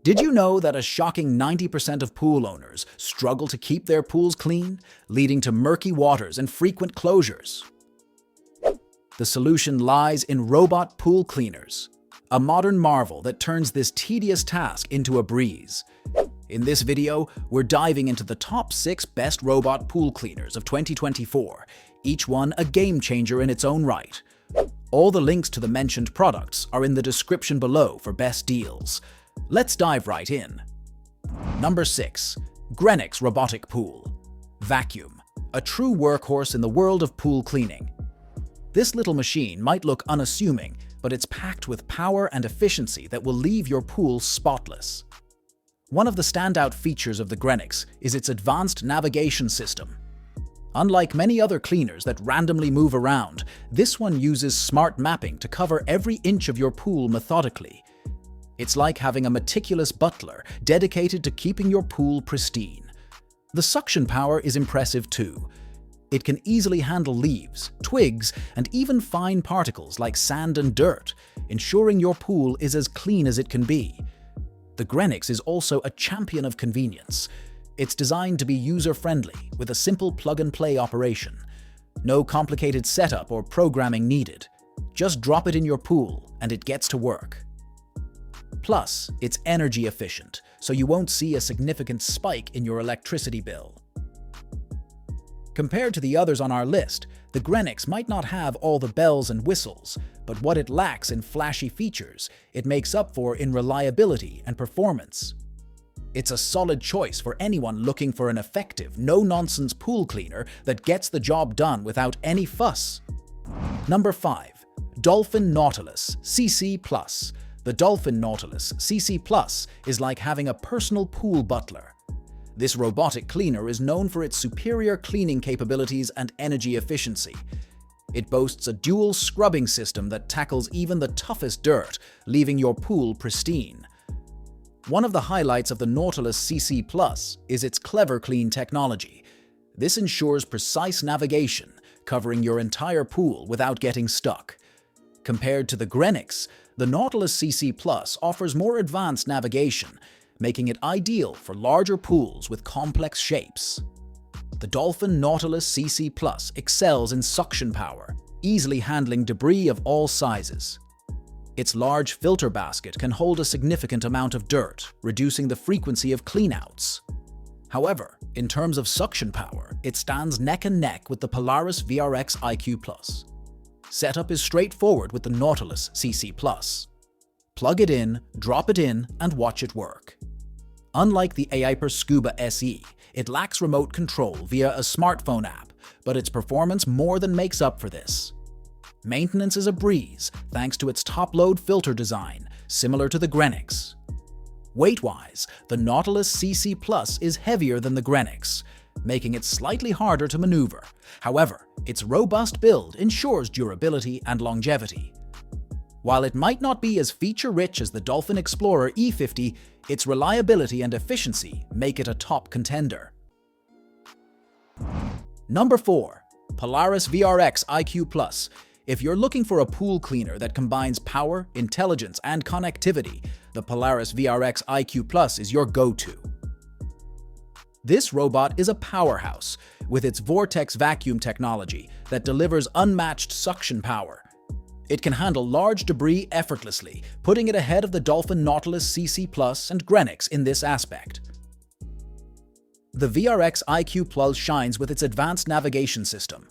Did you know that a shocking 90% of pool owners struggle to keep their pools clean, leading to murky waters and frequent closures? The solution lies in robot pool cleaners, a modern marvel that turns this tedious task into a breeze. In this video, we're diving into the top 6 best robot pool cleaners of 2024, each one a game changer in its own right. All the links to the mentioned products are in the description below for best deals. Let's dive right in. Number 6. GRENNIX Robotic Pool Vacuum, a true workhorse in the world of pool cleaning. This little machine might look unassuming, but it's packed with power and efficiency that will leave your pool spotless. One of the standout features of the GRENNIX is its advanced navigation system. Unlike many other cleaners that randomly move around, this one uses smart mapping to cover every inch of your pool methodically. It's like having a meticulous butler dedicated to keeping your pool pristine. The suction power is impressive too. It can easily handle leaves, twigs, and even fine particles like sand and dirt, ensuring your pool is as clean as it can be. The GRENNIX is also a champion of convenience. It's designed to be user-friendly with a simple plug-and-play operation. No complicated setup or programming needed. Just drop it in your pool and it gets to work. Plus, it's energy efficient, so you won't see a significant spike in your electricity bill. Compared to the others on our list, the GRENNIX might not have all the bells and whistles, but what it lacks in flashy features, it makes up for in reliability and performance. It's a solid choice for anyone looking for an effective, no-nonsense pool cleaner that gets the job done without any fuss. Number 5. Dolphin Nautilus CC Plus. The Dolphin Nautilus CC Plus is like having a personal pool butler. This robotic cleaner is known for its superior cleaning capabilities and energy efficiency. It boasts a dual scrubbing system that tackles even the toughest dirt, leaving your pool pristine. One of the highlights of the Nautilus CC Plus is its Clever Clean technology. This ensures precise navigation, covering your entire pool without getting stuck. Compared to the GRENNIX, the Nautilus CC Plus offers more advanced navigation, making it ideal for larger pools with complex shapes. The Dolphin Nautilus CC Plus excels in suction power, easily handling debris of all sizes. Its large filter basket can hold a significant amount of dirt, reducing the frequency of cleanouts. However, in terms of suction power, it stands neck and neck with the Polaris VRX IQ Plus. Setup is straightforward with the Nautilus CC Plus. Plug it in, drop it in, and watch it work. Unlike the AIPER Scuba SE, it lacks remote control via a smartphone app, but its performance more than makes up for this. Maintenance is a breeze thanks to its top-load filter design, similar to the GRENNIX. Weight-wise, the Nautilus CC Plus is heavier than the GRENNIX, making it slightly harder to maneuver. However, its robust build ensures durability and longevity. While it might not be as feature-rich as the Dolphin Explorer E50, its reliability and efficiency make it a top contender. Number 4. Polaris VRX IQ Plus. If you're looking for a pool cleaner that combines power, intelligence, and connectivity, the Polaris VRX IQ Plus is your go-to. This robot is a powerhouse, with its Vortex vacuum technology that delivers unmatched suction power. It can handle large debris effortlessly, putting it ahead of the Dolphin Nautilus CC Plus and GRENNIX in this aspect. The VRX IQ Plus shines with its advanced navigation system.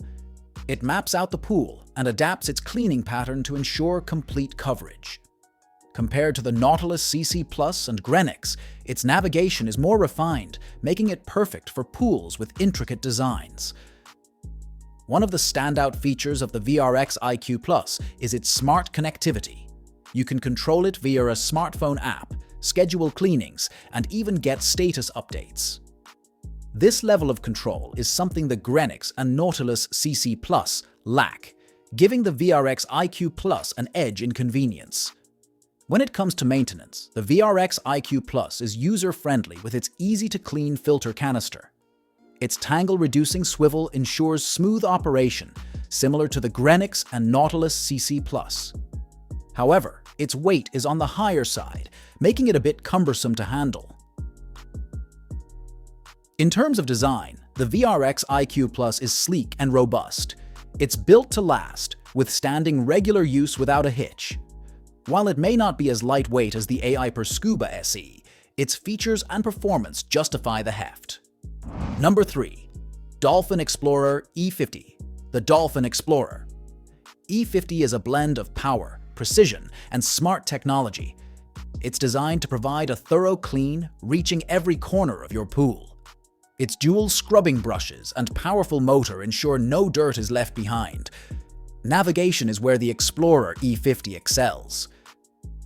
It maps out the pool and adapts its cleaning pattern to ensure complete coverage. Compared to the Nautilus CC Plus and GRENNIX, its navigation is more refined, making it perfect for pools with intricate designs. One of the standout features of the VRX IQ Plus is its smart connectivity. You can control it via a smartphone app, schedule cleanings, and even get status updates. This level of control is something the GRENNIX and Nautilus CC Plus lack, giving the VRX IQ Plus an edge in convenience. When it comes to maintenance, the VRX IQ Plus is user-friendly with its easy-to-clean filter canister. Its tangle-reducing swivel ensures smooth operation, similar to the GRENNIX and Nautilus CC Plus. However, its weight is on the higher side, making it a bit cumbersome to handle. In terms of design, the VRX IQ Plus is sleek and robust. It's built to last, withstanding regular use without a hitch. While it may not be as lightweight as the AIPER Scuba SE, its features and performance justify the heft. Number 3. Dolphin Explorer E50. The Dolphin Explorer E50 is a blend of power, precision, and smart technology. It's designed to provide a thorough clean, reaching every corner of your pool. Its dual scrubbing brushes and powerful motor ensure no dirt is left behind. Navigation is where the Explorer E50 excels.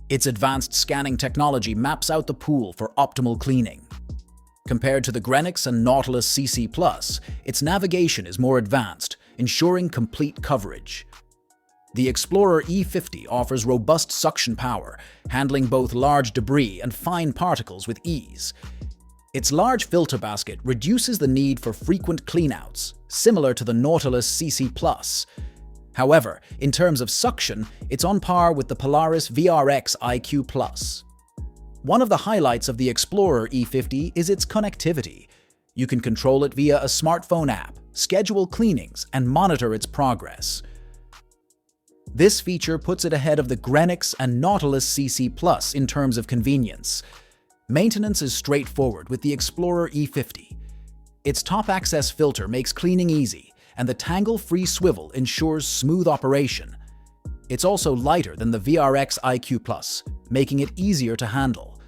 Its advanced scanning technology maps out the pool for optimal cleaning. Compared to the GRENNIX and Nautilus CC Plus, its navigation is more advanced, ensuring complete coverage. The Explorer E50 offers robust suction power, handling both large debris and fine particles with ease. Its large filter basket reduces the need for frequent cleanouts, similar to the Nautilus CC Plus. However, in terms of suction, it's on par with the Polaris VRX IQ Plus. One of the highlights of the Explorer E50 is its connectivity. You can control it via a smartphone app, schedule cleanings, and monitor its progress. This feature puts it ahead of the GRENNIX and Nautilus CC Plus in terms of convenience. Maintenance is straightforward with the Explorer E50. Its top access filter makes cleaning easy, and the tangle-free swivel ensures smooth operation. It's also lighter than the VRX IQ Plus, making it easier to handle.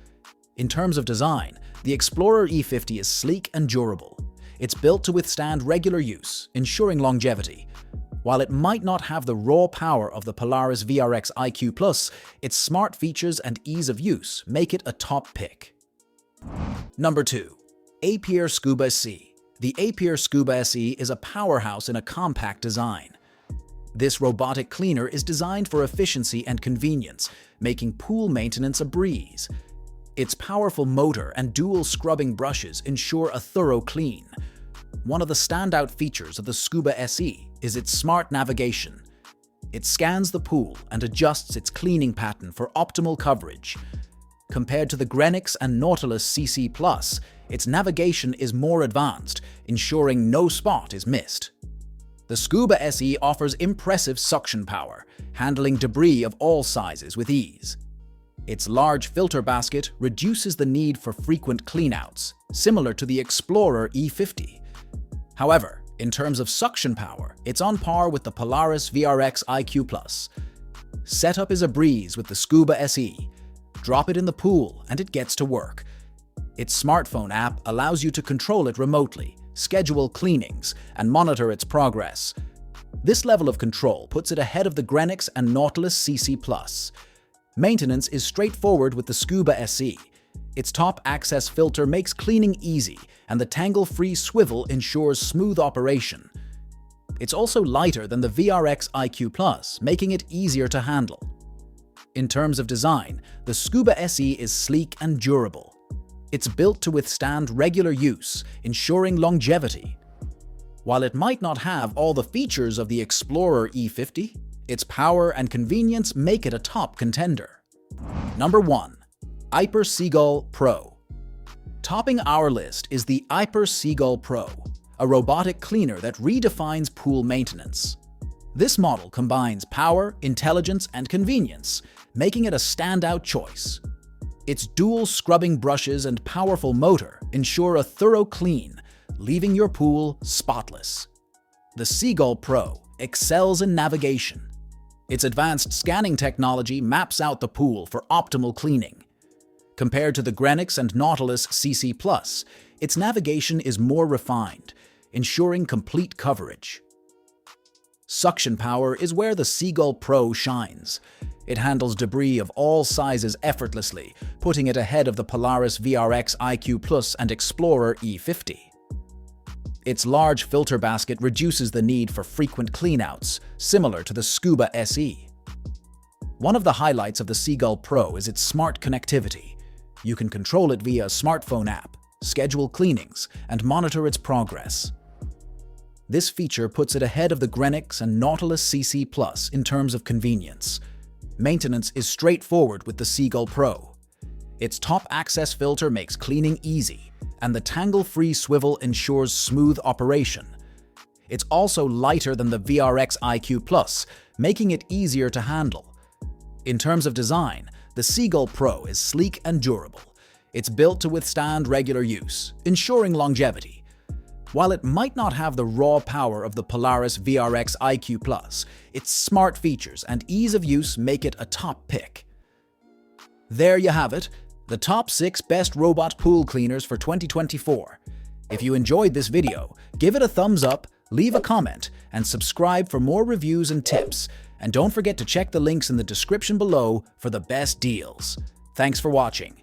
In terms of design, the Explorer E50 is sleek and durable. It's built to withstand regular use, ensuring longevity. While it might not have the raw power of the Polaris VRX IQ Plus, its smart features and ease of use make it a top pick. Number 2. AIPER Scuba SE. The AIPER Scuba SE is a powerhouse in a compact design. This robotic cleaner is designed for efficiency and convenience, making pool maintenance a breeze. Its powerful motor and dual scrubbing brushes ensure a thorough clean. One of the standout features of the Scuba SE is its smart navigation. It scans the pool and adjusts its cleaning pattern for optimal coverage. Compared to the GRENNIX and Nautilus CC Plus, its navigation is more advanced, ensuring no spot is missed. The Scuba SE offers impressive suction power, handling debris of all sizes with ease. Its large filter basket reduces the need for frequent cleanouts, similar to the Explorer E50. However, in terms of suction power, it's on par with the Polaris VRX IQ Plus. Setup is a breeze with the Scuba SE. Drop it in the pool and it gets to work. Its smartphone app allows you to control it remotely, schedule cleanings, and monitor its progress. This level of control puts it ahead of the GRENNIX and Nautilus CC Plus. Maintenance is straightforward with the Scuba SE. Its top access filter makes cleaning easy, and the tangle-free swivel ensures smooth operation. It's also lighter than the VRX IQ Plus, making it easier to handle. In terms of design, the Scuba SE is sleek and durable. It's built to withstand regular use, ensuring longevity. While it might not have all the features of the Explorer E50, its power and convenience make it a top contender. Number 1. Iper Seagull Pro. Topping our list is the Iper Seagull Pro, a robotic cleaner that redefines pool maintenance. This model combines power, intelligence, and convenience, making it a standout choice. Its dual scrubbing brushes and powerful motor ensure a thorough clean, leaving your pool spotless. The Seagull Pro excels in navigation. Its advanced scanning technology maps out the pool for optimal cleaning. Compared to the GRENNIX and Nautilus CC Plus, its navigation is more refined, ensuring complete coverage. Suction power is where the Seagull Pro shines. It handles debris of all sizes effortlessly, putting it ahead of the Polaris VRX IQ Plus and Explorer E50. Its large filter basket reduces the need for frequent cleanouts, similar to the Scuba SE. One of the highlights of the Seagull Pro is its smart connectivity. You can control it via a smartphone app, schedule cleanings, and monitor its progress. This feature puts it ahead of the GRENNIX and Nautilus CC Plus in terms of convenience. Maintenance is straightforward with the Seagull Pro. Its top access filter makes cleaning easy, and the tangle-free swivel ensures smooth operation. It's also lighter than the VRX IQ Plus, making it easier to handle. In terms of design, the Seagull Pro is sleek and durable. It's built to withstand regular use, ensuring longevity. While it might not have the raw power of the Polaris VRX IQ Plus, its smart features and ease of use make it a top pick. There you have it, the top 6 best robot pool cleaners for 2024. If you enjoyed this video, give it a thumbs up, leave a comment, and subscribe for more reviews and tips. And don't forget to check the links in the description below for the best deals. Thanks for watching.